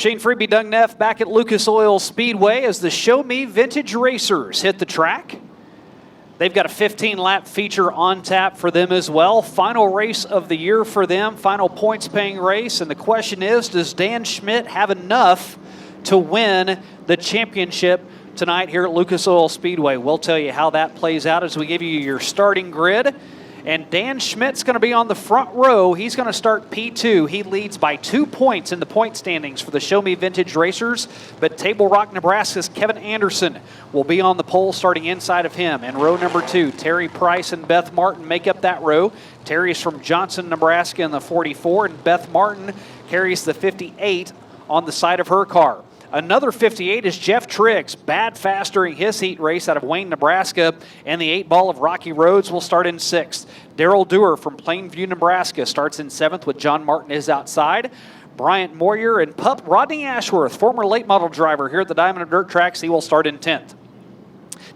Shane Freeby, Doug Neff back at Lucas Oil Speedway as the Show Me Vintage Racers hit the track. They've got a 15-lap feature on tap for them as well. Final race of the year for them, final points-paying race. And the question is, does Dan Schmidt have enough to win the championship tonight here at Lucas Oil Speedway? We'll tell you how that plays out as we give you your starting grid. And Dan Schmidt's going to be on the front row. He's going to start P2. He leads by 2 points in the point standings for the Show Me Vintage Racers. But Table Rock, Nebraska's Kevin Anderson will be on the pole starting inside of him. In row number 2, Terry Price and Beth Martin make up that row. Terry's from Johnson, Nebraska in the 44, and Beth Martin carries the 58 on the side of her car. Another 58 is Jeff Triggs, bad fast during his heat race out of Wayne, Nebraska, and the 8-ball of Rocky Roads will start in 6th. Daryl Dewar from Plainview, Nebraska starts in 7th with John Martin is outside. Bryant Moyer and pup Rodney Ashworth, former late model driver here at the Diamond and Dirt Tracks, he will start in 10th.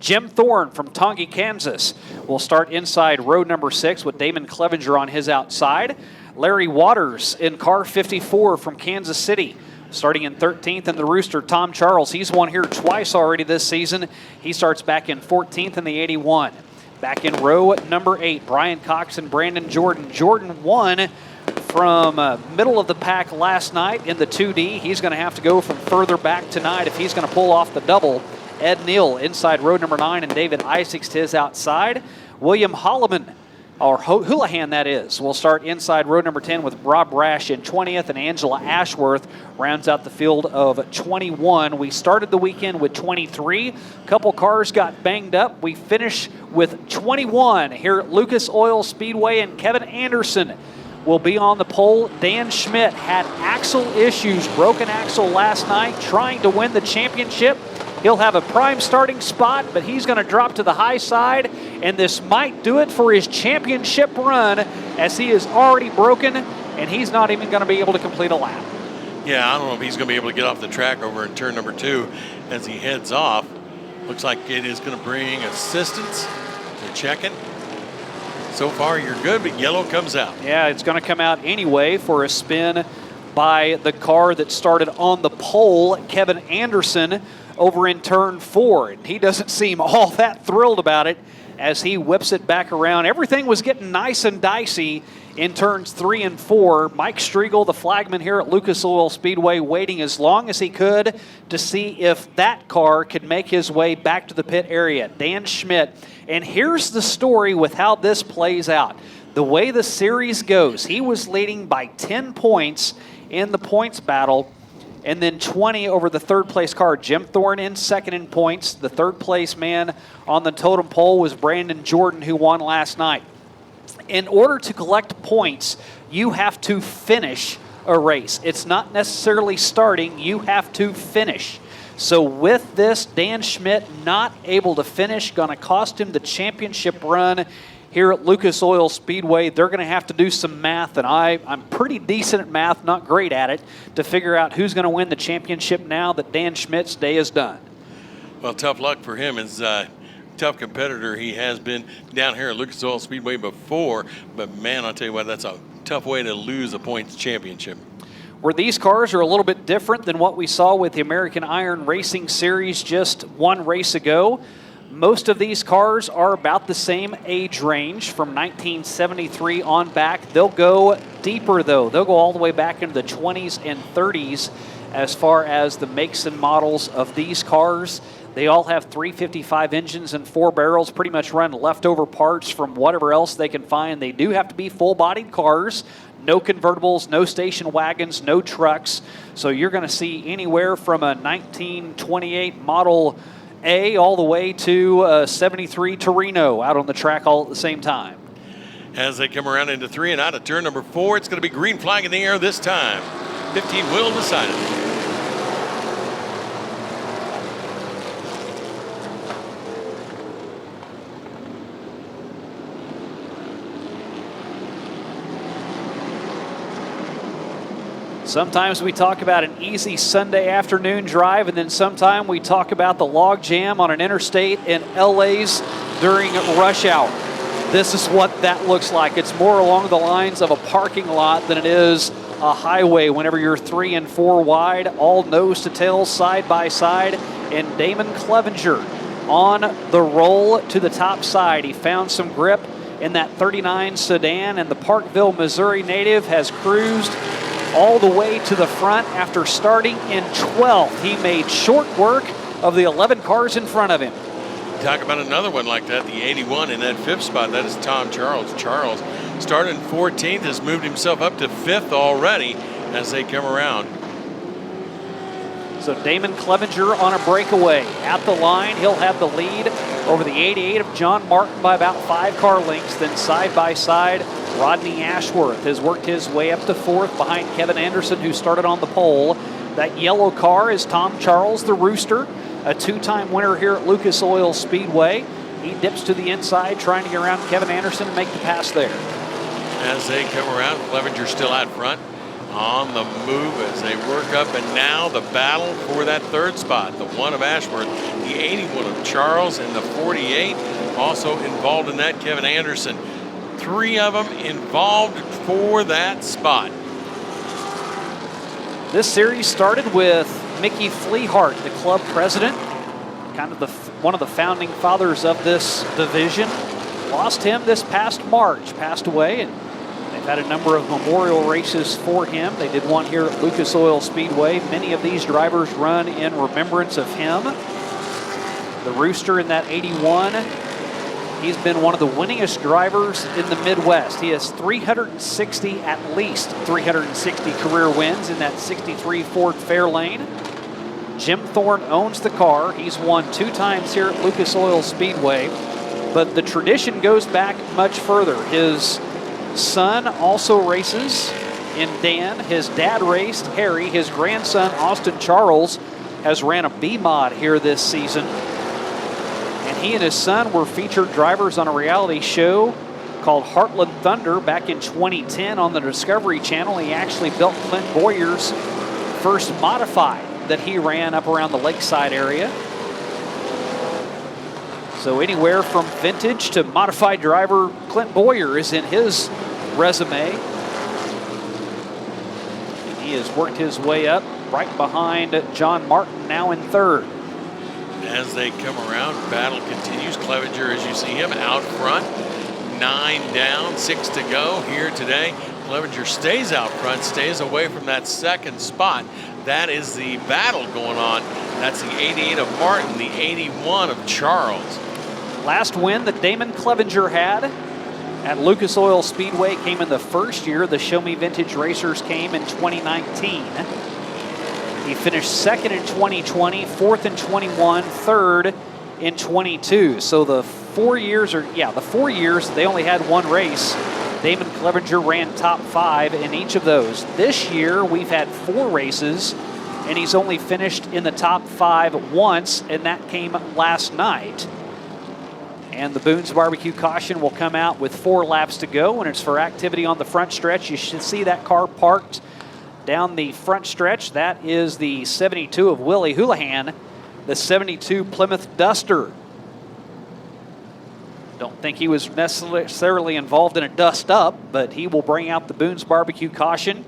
Jim Thorne from Tongi, Kansas will start inside row number 6 with Damon Clevenger on his outside. Larry Waters in car 54 from Kansas City, starting in 13th, and the Rooster, Tom Charles. He's won here twice already this season. He starts back in 14th in the 81. Back in row number 8, Brian Cox and Brandon Jordan. Jordan won from middle of the pack last night in the 2D. He's going to have to go from further back tonight if he's going to pull off the double. Ed Neal inside row number 9, and David Isaacs to his outside. William Holloman, or Houlihan that is, will start inside row number 10 with Rob Rash in 20th, and Angela Ashworth rounds out the field of 21. We started the weekend with 23. A couple cars got banged up. We finish with 21 here at Lucas Oil Speedway, and Kevin Anderson will be on the pole. Dan Schmidt had axle issues, broken axle last night, trying to win the championship. He'll have a prime starting spot, but he's going to drop to the high side, and this might do it for his championship run as he is already broken, and he's not even going to be able to complete a lap. Yeah, I don't know if he's going to be able to get off the track over in turn number 2 as he heads off. Looks like it is going to bring assistance. They're checking. So far, you're good, but yellow comes out. Yeah, it's going to come out anyway for a spin by the car that started on the pole, Kevin Anderson, over in turn 4. And he doesn't seem all that thrilled about it as he whips it back around. Everything was getting nice and dicey in turns 3 and 4. Mike Striegel, the flagman here at Lucas Oil Speedway, waiting as long as he could to see if that car could make his way back to the pit area. Dan Schmidt. And here's the story with how this plays out. The way the series goes, he was leading by 10 points in the points battle, and then 20 over the third place car. Jim Thorne in second in points. The third place man on the totem pole was Brandon Jordan, who won last night. In order to collect points, you have to finish a race. It's not necessarily starting, you have to finish. So with this, Dan Schmidt not able to finish, going to cost him the championship run here at Lucas Oil Speedway. They're going to have to do some math, and I'm pretty decent at math, not great at it, to figure out who's going to win the championship now that Dan Schmidt's day is done. Well, tough luck for him. As a tough competitor, he has been down here at Lucas Oil Speedway before, but man, I'll tell you what, that's a tough way to lose a points championship. Where these cars are a little bit different than what we saw with the American Iron Racing Series just one race ago. Most of these cars are about the same age range from 1973 on back. They'll go deeper, though. They'll go all the way back into the 20s and 30s as far as the makes and models of these cars. They all have 355 engines and 4 barrels, pretty much run leftover parts from whatever else they can find. They do have to be full-bodied cars. No convertibles, no station wagons, no trucks. So you're going to see anywhere from a 1928 Model A all the way to a 73 Torino out on the track all at the same time. As they come around into 3 and out of turn number 4, it's going to be green flag in the air this time. 15 will decide it. Sometimes we talk about an easy Sunday afternoon drive, and then sometime we talk about the log jam on an interstate in LA's during rush hour. This is what that looks like. It's more along the lines of a parking lot than it is a highway whenever you're 3 and 4 wide, all nose to tail, side by side. And Damon Clevenger on the roll to the top side. He found some grip in that 39 sedan, and the Parkville, Missouri native has cruised all the way to the front after starting in 12th. He made short work of the 11 cars in front of him. Talk about another one like that, the 81 in that 5th spot. That is Tom Charles. Charles started in 14th, has moved himself up to 5th already as they come around. So Damon Clevenger on a breakaway at the line. He'll have the lead over the 88 of John Martin by about 5 car lengths. Then side by side, Rodney Ashworth has worked his way up to 4th behind Kevin Anderson, who started on the pole. That yellow car is Tom Charles, the Rooster, a 2-time winner here at Lucas Oil Speedway. He dips to the inside, trying to get around Kevin Anderson and make the pass there. As they come around, Clevenger still out front, on the move as they work up, and now the battle for that 3rd spot. The 1 of Ashworth, the 81 of Charles, and the 48 also involved in that, Kevin Anderson. 3 of them involved for that spot. This series started with Mickey Fleehart, the club president, kind of one of the founding fathers of this division. Lost him this past March, passed away, and they've had a number of memorial races for him. They did one here at Lucas Oil Speedway. Many of these drivers run in remembrance of him. The Rooster in that 81, he's been one of the winningest drivers in the Midwest. He has 360, at least 360 career wins in that 63 Ford Fairlane. Jim Thorne owns the car. He's won 2 times here at Lucas Oil Speedway, but the tradition goes back much further. His son also races in Dan. His dad raced, Harry. His grandson, Austin Charles, has ran a B-Mod here this season. And he and his son were featured drivers on a reality show called Heartland Thunder back in 2010 on the Discovery Channel. He actually built Clint Boyer's first modified that he ran up around the lakeside area. So anywhere from vintage to modified driver, Clint Boyer is in his resume. And he has worked his way up right behind John Martin, now in 3rd. As they come around, battle continues. Clevenger, as you see him, out front. 9 down, 6 to go here today. Clevenger stays out front, stays away from that 2nd spot. That is the battle going on. That's the 88 of Martin, the 81 of Charles. Last win that Damon Clevenger had at Lucas Oil Speedway came in the 1st year. The Show Me Vintage Racers came in 2019. He finished 2nd in 2020, 4th in 21, 3rd in 22. So the 4 years, they only had 1 race. Damon Clevenger ran top 5 in each of those. This year, we've had 4 races, and he's only finished in the top 5 once, and that came last night. And the Boone's Barbecue caution will come out with 4 laps to go, and it's for activity on the front stretch. You should see that car parked down the front stretch. That is the 72 of Willie Houlihan, the 72 Plymouth Duster. Don't think he was necessarily involved in a dust-up, but he will bring out the Boone's Barbecue caution.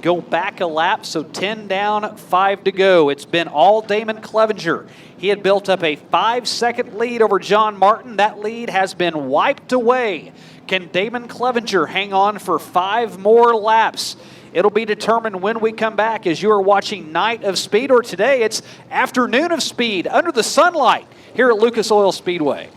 Go back a lap, so 10 down, 5 to go. It's been all Damon Clevenger. He had built up a 5-second lead over John Martin. That lead has been wiped away. Can Damon Clevenger hang on for 5 more laps? It'll be determined when we come back, as you are watching Night of Speed, or today it's Afternoon of Speed under the sunlight here at Lucas Oil Speedway.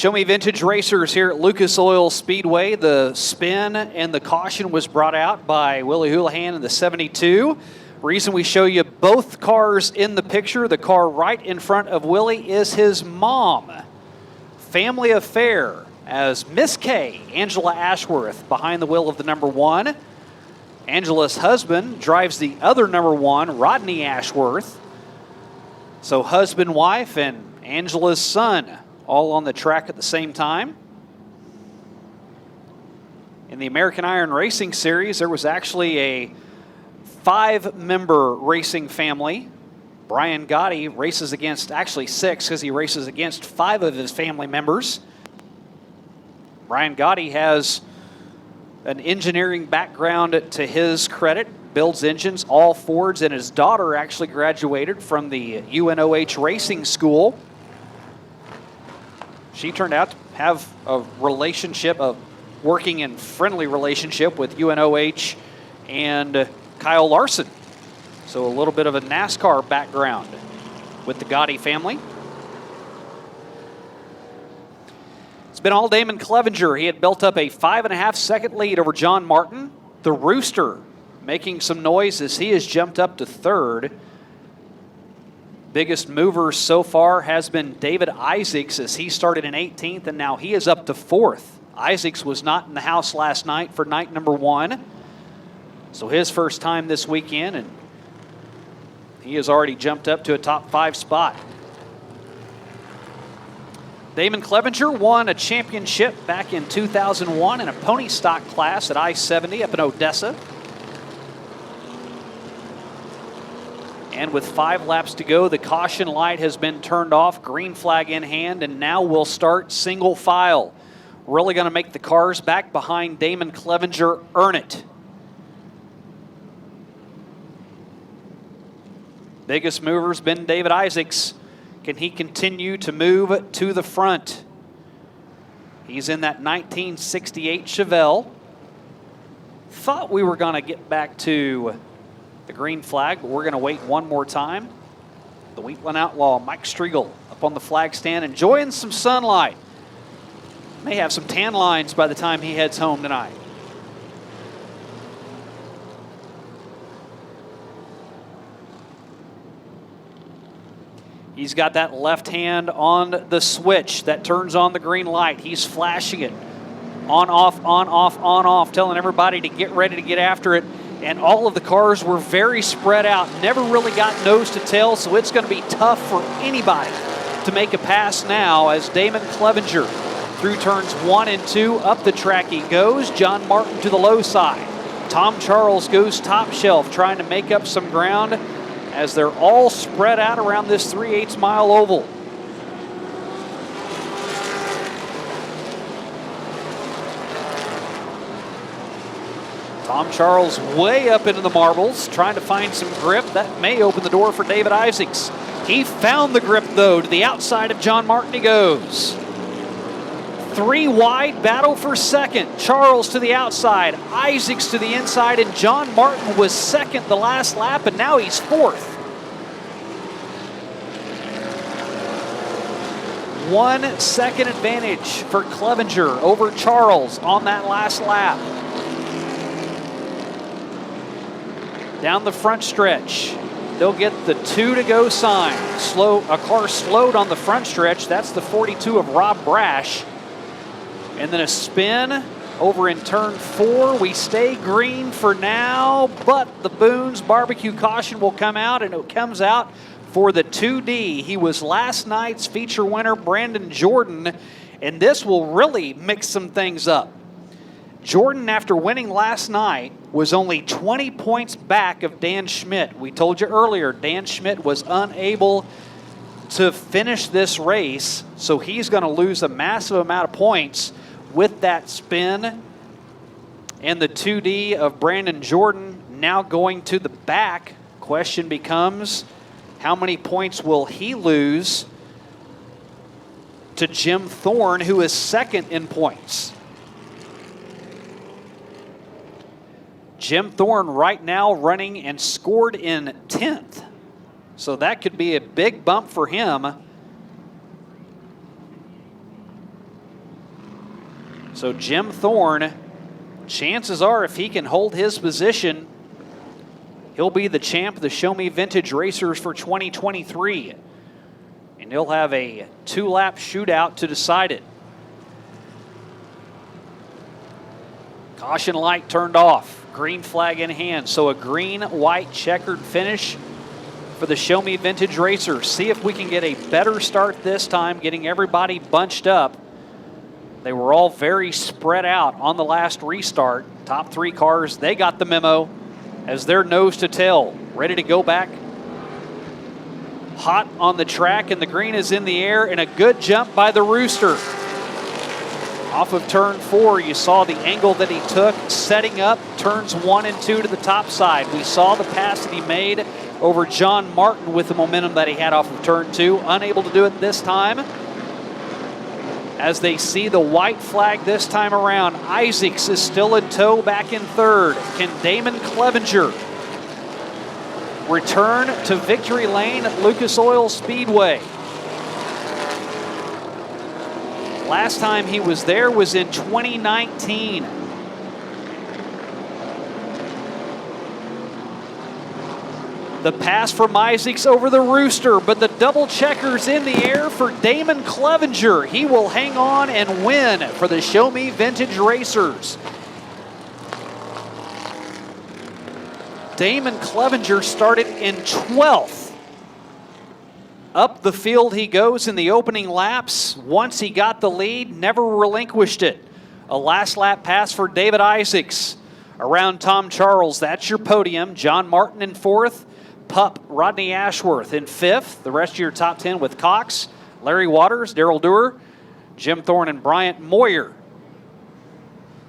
Show Me Vintage Racers here at Lucas Oil Speedway. The spin and the caution was brought out by Willie Houlihan in the 72. Reason we show you both cars in the picture, the car right in front of Willie is his mom. Family affair as Miss K, Angela Ashworth, behind the wheel of the number 1. Angela's husband drives the other number 1, Rodney Ashworth. So husband, wife, and Angela's son all on the track at the same time. In the American Iron Racing Series, there was actually a 5-member racing family. Brian Gotti races against, actually 6, because he races against 5 of his family members. Brian Gotti has an engineering background to his credit, builds engines, all Fords, and his daughter actually graduated from the UNOH Racing School. She turned out to have a relationship, a working and friendly relationship with UNOH and Kyle Larson. So a little bit of a NASCAR background with the Gotti family. It's been all Damon Clevenger. He had built up a 5.5-second lead over John Martin. The Rooster making some noise as he has jumped up to 3rd. Biggest mover so far has been David Isaacs as he started in 18th, and now he is up to 4th. Isaacs was not in the house last night for night number 1. So his first time this weekend, and he has already jumped up to a top 5 spot. Damon Clevenger won a championship back in 2001 in a pony stock class at I-70 up in Odessa. And with 5 laps to go, the caution light has been turned off, green flag in hand, and now we'll start single file. Really going to make the cars back behind Damon Clevenger earn it. Biggest mover's been David Isaacs. Can he continue to move to the front? He's in that 1968 Chevelle. Thought we were going to get back to the green flag, but we're going to wait one more time. The Wheatland Outlaw, Mike Striegel, up on the flag stand, enjoying some sunlight. May have some tan lines by the time he heads home tonight. He's got that left hand on the switch that turns on the green light. He's flashing it. On, off, on, off, on, off, telling everybody to get ready to get after it. And all of the cars were very spread out, never really got nose to tail, so it's going to be tough for anybody to make a pass now as Damon Clevenger through turns 1 and 2, up the track he goes. John Martin to the low side. Tom Charles goes top shelf, trying to make up some ground as they're all spread out around this 3/8 mile oval. Tom Charles way up into the marbles, trying to find some grip. That may open the door for David Isaacs. He found the grip, though. To the outside of John Martin he goes. 3 wide, battle for second. Charles to the outside, Isaacs to the inside, and John Martin was second the last lap, and now he's 4th. 1 second advantage for Clevenger over Charles on that last lap. Down the front stretch, they'll get the 2 to go sign. A car slowed on the front stretch. That's the 42 of Rob Brash. And then a spin over in turn 4. We stay green for now, but the Boone's barbecue caution will come out, and it comes out for the 2D. He was last night's feature winner, Brandon Jordan, and this will really mix some things up. Jordan, after winning last night, was only 20 points back of Dan Schmidt. We told you earlier, Dan Schmidt was unable to finish this race, so he's going to lose a massive amount of points with that spin. And the 2D of Brandon Jordan now going to the back. Question becomes, how many points will he lose to Jim Thorne, who is second in points? Jim Thorne right now running and scored in 10th. So that could be a big bump for him. So Jim Thorne, chances are if he can hold his position, he'll be the champ of the Show Me Vintage Racers for 2023. And he'll have a 2-lap shootout to decide it. Caution light turned off. Green flag in hand. So a green-white checkered finish for the Show Me Vintage Racers. See if we can get a better start this time, getting everybody bunched up. They were all very spread out on the last restart. Top 3 cars, they got the memo as they're nose to tail, ready to go back. Hot on the track, and the green is in the air, and a good jump by the Rooster. Off of turn 4, you saw the angle that he took, setting up turns 1 and 2 to the top side. We saw the pass that he made over John Martin with the momentum that he had off of turn 2. Unable to do it this time. As they see the white flag this time around, Isaacs is still in tow back in 3rd. Can Damon Clevenger return to victory lane at Lucas Oil Speedway? Last time he was there was in 2019. The pass from Isaacs over the Rooster, but the double checkers in the air for Damon Clevenger. He will hang on and win for the Show Me Vintage Racers. Damon Clevenger started in 12th. Up the field he goes in the opening laps. Once he got the lead, never relinquished it. A last lap pass for David Isaacs. Around Tom Charles, that's your podium. John Martin in 4th. Pup Rodney Ashworth in 5th. The rest of your top 10 with Cox, Larry Waters, Daryl Dewar, Jim Thorne, and Bryant Moyer